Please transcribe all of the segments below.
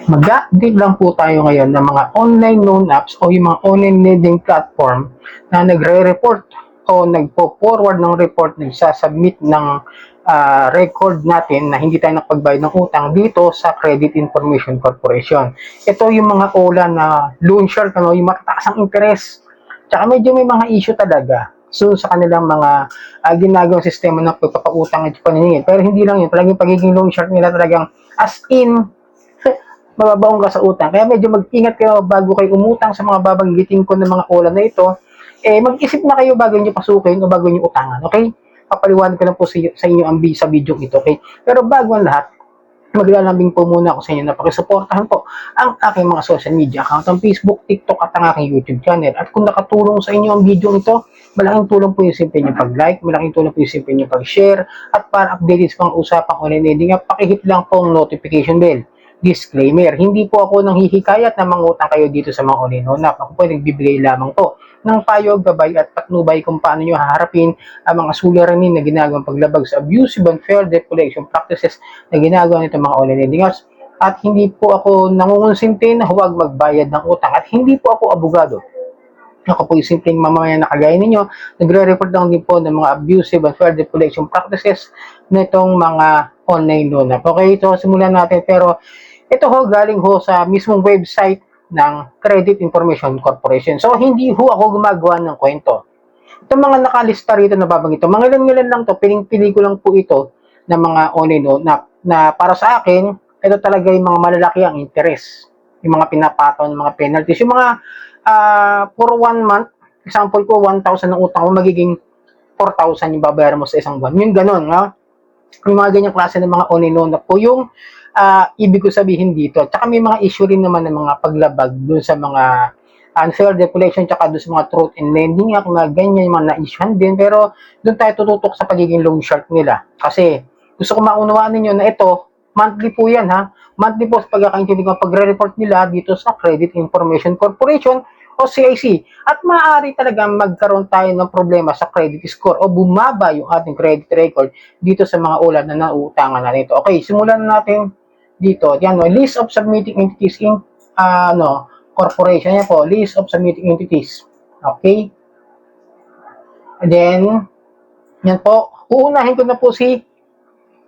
Mag-update lang po tayo ngayon ng mga online loan apps o yung mga online lending platform na nagre-report o nagpo-forward ng report, nagsasubmit ng record natin na hindi tayo nakapagbayad ng utang dito sa Credit Information Corporation. Ito yung mga OLA na loan shark, ano, yung matataas ang interest. Tsaka medyo may mga issue talaga. So sa kanilang mga ginagawang sistema ng pagpapautang at paniningil. Pero hindi lang yun, talagang pagiging loan shark nila talagang as in mababaong ka sa utang. Kaya medyo mag-ingat kayo bago kayo umutang sa mga babanggitin ko ng mga OLA na ito. Mag-isip na kayo bago nyo pasukin o bago nyo utangan. Okay? Papaliwanag ko lang po sa inyo ang sa video ito. Okay? Pero bago ang lahat, maglalambing po muna ako sa inyo na pakisuportahan po ang aking mga social media account, ang Facebook, TikTok at ang aking YouTube channel. At kung nakatulong sa inyo ang video ito, malaking tulong po yung simple nyo pag-like, malaking tulong po yung simple nyo pag-share, at para updated sa mga usapang online lending, pakihit lang po ang notification bell. Disclaimer, hindi po ako nanghihikayat na mangutang kayo dito sa mga online loan app. Ako po ay nagbibigay lamang po ng payo, gabay at patnubay kung paano nyo haharapin ang mga suliranin na ginagawang paglabag sa abusive and fair debt collection practices na ginagawa nito mga online lending apps. At hindi po ako nangungonsinti na huwag magbayad ng utang at hindi po ako abogado. Ako po yung simpleng mamamayan na kagaya ninyo, nagre-report lang din po ng mga abusive and fair debt collection practices nitong mga online loan app. Okay, ito simulan natin pero ito ho galing ho sa mismong website ng Credit Information Corporation. So hindi ho ako gumagawa ng kwento. Itong mga nakalista rito na babanggit ito, mga ilan-ilan lang to, piling-pili ko lang po ito ng mga online loan na para sa akin, ito talaga yung mga malalaki ang interest. Yung mga pinapataw ng mga penalties. Yung mga for 1 month, example ko, 1,000 ng utang mo, magiging 4,000 yung babayaran mo sa isang buwan. Yung ganun, ha? Yung mga ganyang klase ng mga online loan na po yung ibig ko sabihin dito. Tsaka may mga issue rin naman ng mga paglabag dun sa mga unfair debt collection tsaka dun sa mga truth in lending act, mga ganyan, yung mga na-issuehan din. Pero dun tayo tututok sa pagiging loan shark nila. Kasi gusto ko maunawaan ninyo na ito, monthly po yan ha. Monthly po sa pagkakaintindi ko pagre-report nila dito sa Credit Information Corporation o CIC. At maaari talaga magkaroon tayo ng problema sa credit score o bumaba yung ating credit record dito sa mga ulan na nauutangan na nito. Okay, simulan na natin dito. Yan, no, list of submitting entities in corporation. Yan po, list of submitting entities. Okay? And then, yan po, uunahin ko na po si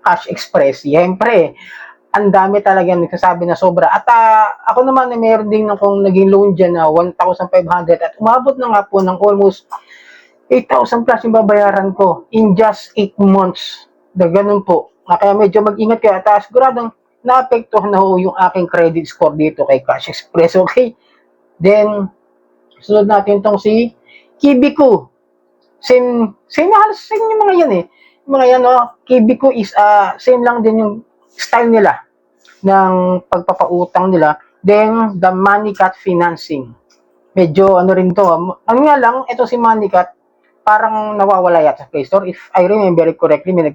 Cash Express. Siyempre, ang dami talaga nagsasabi na sobra. At ako naman, meron din akong naging loan dyan na 1,500 at umabot na nga po ng almost 8,000 plus yung babayaran ko in just 8 months. Ganun po. Kaya medyo mag-ingat kayo. At siguradong naapektuhan na ho yung aking credit score dito kay Cash Express. Okay? Then, sunod natin itong si Kibiku. Same halos same yung mga yan eh. Yung mga yan, no? Kibiku is same lang din yung style nila ng pagpapautang nila. Then, the Moneycat financing. Medyo ano rin to. Ang nga lang, ito si Moneycat, parang nawawala yata sa Play Store. If I remember it correctly, may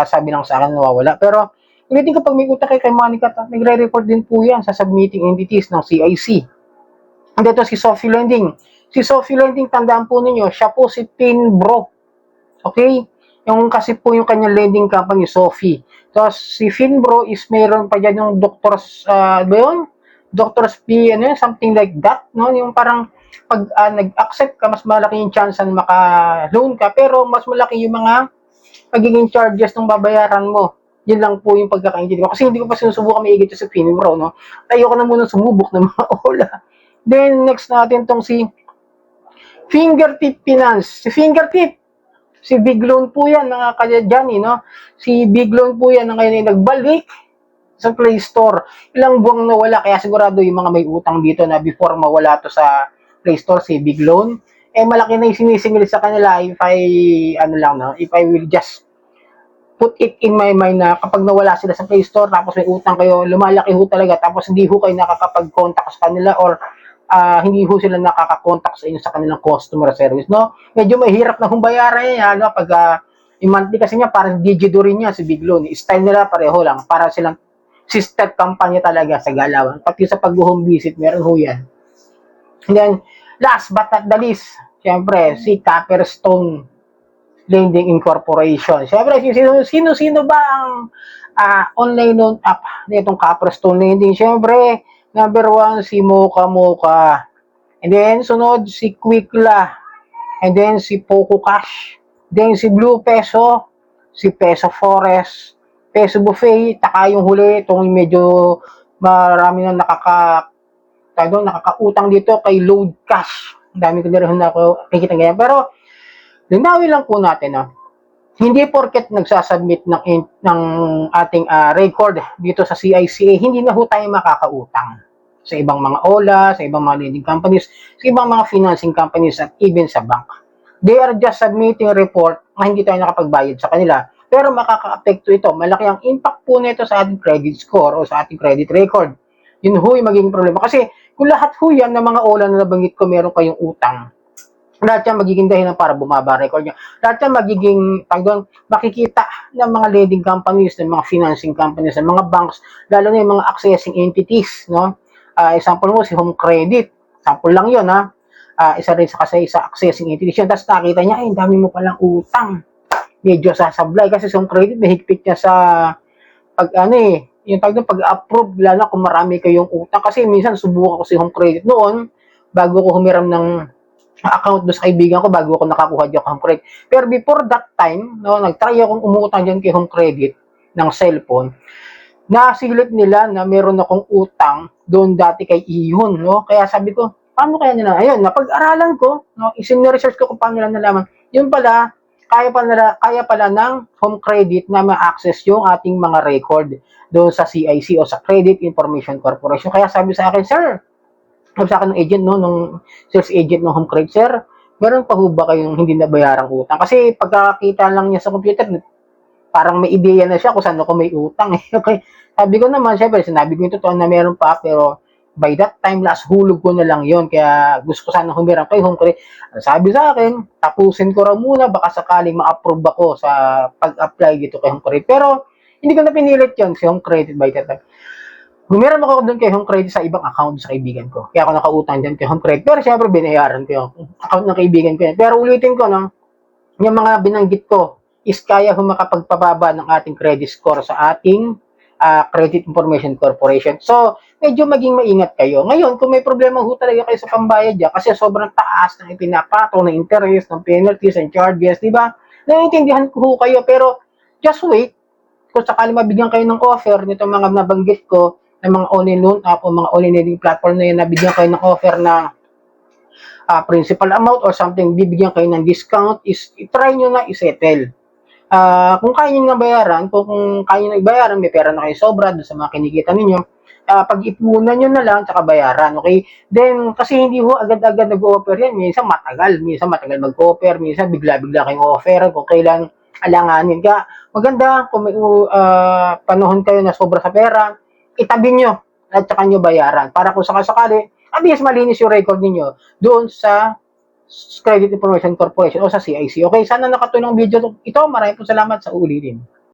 sabi lang sa akin nawawala. Pero, ulitin ko pag may utang kay Moneycat, nagre-report din po yan sa submitting entities ng CIC. And ito si Sophie Lending. Si Sophie Lending, tandaan po ninyo, siya po si Finbro. Okay? Yung kasi po yung kanyang lending company, Sophie. Tapos si Finbro is meron pa dyan yung doctors, ba yun? Doctors P, ano yun? Something like that, no? Yung parang pag nag-accept ka, mas malaki yung chance na maka-loan ka, pero mas malaki yung mga pagiging charges ng babayaran mo. Yun lang po yung pagkakaintindi ko. Kasi hindi ko pa sinusubukan maigit sa Finbro, no? Ayoko na muna sumubok ng mga OLA. Then, next natin tong si Fingertip Finance. Si Fingertip, si Big Loan po yan, mga kadyani, no? Si Big Loan po yan na ngayon ay nagbalik sa Play Store. Ilang buwang nawala, kaya sigurado yung mga may utang dito na before mawala to sa Play Store, si Big Loan, malaki na yung sinisingil sa kanila if I will just put it in my mind na kapag nawala sila sa Play Store, tapos may utang kayo, lumalaki ho talaga, tapos hindi ho kayo nakakapag-contact sa kanila or hindi ho sila nakaka-contact sa inyo sa kanilang customer service, no? Medyo mahirap na humbayaran yan, no? Pag yung monthly kasi niya, parang Digido rin niya si Big Loan. Style nila pareho lang, para silang sister company talaga sa galawan. Pati sa pag-home visit, meron ho yan. And then, last but not the least, syempre, si Copperstone Lending Incorporation. Siyempre, sino ba ang online loan app nitong Capstone Lending? Siyempre, number one, si Mocha Mocha. And then, sunod, si Quickla. And then, si Poco Cash. Then, si Blue Peso. Si Peso Forest. Peso Buffet. Taka yung huli, itong medyo marami na nakakautang dito kay Load Cash. Ang dami ko na rin nakikita ngayon. Pero, linawin lang po natin, hindi porket nagsasubmit ng ating record dito sa CICA, hindi na ho tayo makakautang sa ibang mga OLA, sa ibang mga lending companies, sa ibang mga financing companies, at even sa bank. They are just submitting a report na hindi tayo nakapagbayad sa kanila. Pero makaka-apekto ito. Malaki ang impact po nito sa ating credit score o sa ating credit record. Yun ho yung magiging problema. Kasi kung lahat ho yan ng mga OLA na nabanggit ko meron kayong utang, lahat yan magiging dahilan para bumaba record niya. Lahat yan magiging, makikita ng mga lending companies, ng mga financing companies, ng mga banks, lalo na yung mga accessing entities, no? Example mo, si Home Credit. Example lang yun, ha? Isa rin sa accessing entities yun. Tapos nakita niya, ay, dami mo palang utang. Medyo sasablay kasi si Home Credit, may higpit niya sa yung pag-approve, lalo kung marami kayong utang. Kasi minsan, subukan ko si Home Credit noon, bago ko humiram ng account doon sa kaibigan ko, bago ako nakakuha dyan Home Credit. Pero before that time, nag-try akong umutang dyan kay Home Credit ng cellphone. Nasilip nila na meron akong utang doon dati kay Ihon, no? Kaya sabi ko, paano kaya nila? Ayun, napag-aralan ko, no? Research ko kung paano nila nalaman. Yun pala, kaya pala ng Home Credit na ma-access yung ating mga record doon sa CIC o sa Credit Information Corporation. Kaya sabi sa akin, sir, sabi sa akin ng agent, no, nung sales agent ng Home Credit, sir, meron pa ho ba kayong hindi nabayarang utang? Kasi pagkakita lang niya sa computer, parang may ideya na siya kung saan ako may utang. Okay. Sabi ko naman, syempre, sinabi ko yung totoo na meron pa, pero by that time, last hulog ko na lang yon. Kaya gusto ko sana humiram kay Home Credit. Sabi sa akin, tapusin ko raw muna, baka sakaling ma-approve ako sa pag-apply dito kay Home Credit. Pero, hindi ko na pinilit yon si Home Credit by that time. Humiram ako doon kay Home Credit sa ibang account sa kaibigan ko. Kaya ako nakautang dyan kay Home Credit. Pero syempre, binayaran ko yung account ng kaibigan ko yan. Pero ulitin ko, no, yung mga binanggit ko is kaya makapagpababa ng ating credit score sa ating Credit Information Corporation. So, medyo maging maingat kayo. Ngayon, kung may problema ho talaga kayo sa pambayad dyan, kasi sobrang taas ng ipinapatong ng interest, ng penalties, and charges, di ba? Naiintindihan ko ho kayo, pero just wait. Kung sakali mabigyan kayo ng offer nito mga nabanggit ko, ng mga online loan app o mga online lending platform na yun, nabigyan kayo ng offer na principal amount or something, bibigyan kayo ng discount, is try nyo na isettle. Kung kaya nyo na bayaran, kung kaya nyo na ibayaran, may pera na kayo sobra doon sa mga kinikita ninyo, pag-ipunan nyo na lang, tsaka bayaran, okay? Then, kasi hindi ho agad-agad nag-offer yan, minsan matagal mag-offer, minsan bigla-bigla kayong offer, kung kailan alanganin. Kaya, maganda, kung may panahon kayo na sobra sa pera, itabi nyo at saka nyo bayaran para kung sakasakali, at least malinis yung record niyo doon sa Credit Information Corporation o sa CIC. Okay, sana nakatulong ang video ito. Maraming po salamat sa ulitin.